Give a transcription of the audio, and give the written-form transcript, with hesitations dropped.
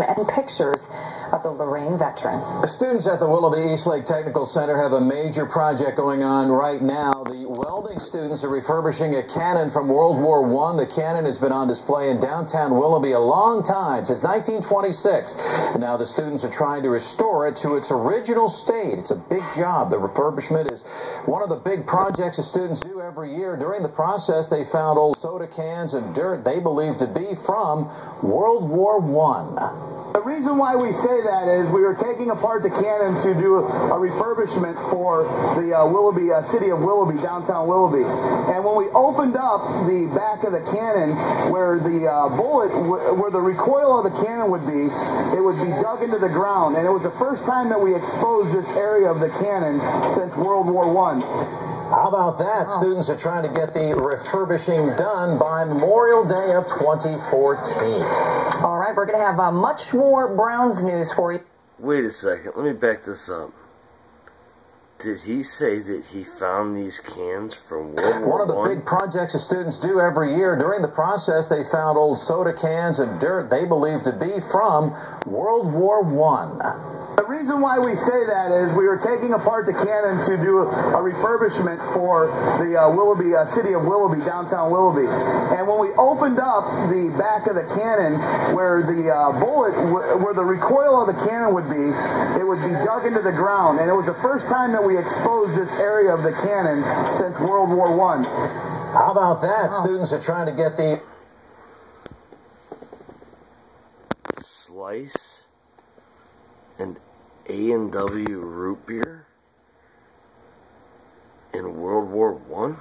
and pictures of the Lorraine veteran. The students at the Willoughby Eastlake Technical Center have a major project going on right now. The welding students are refurbishing a cannon from World War I. The cannon has been on display in downtown Willoughby a long time, since 1926. And now the students are trying to restore it to its original state. It's a big job. The refurbishment is one of the big projects the students do every year. During the process, they found old soda cans and dirt they believe to be from World War I. The reason why we say that is we were taking apart the cannon to do a refurbishment for the Willoughby, city of Willoughby, downtown Willoughby. And when we opened up the back of the cannon where the where the recoil of the cannon would be, it would be dug into the ground. And it was the first time that we exposed this area of the cannon since World War I. How about that? Oh. Students are trying to get the refurbishing done by Memorial Day of 2014. All right, we're going to have much more Browns news for you. Wait a second. Let me back this up. Did he say that he found these cans from World War I? One of the big projects the students do every year. During the process, they found old soda cans and dirt they believe to be from World War I. The reason why we say that is we were taking apart the cannon to do a refurbishment for the Willoughby, city of Willoughby, downtown Willoughby. And when we opened up the back of the cannon where the where the recoil of the cannon would be, it would be dug into the ground. And it was the first time that we exposed this area of the cannon since World War I. How about that? Oh. Students are trying to get the slice and A&W root beer in World War I?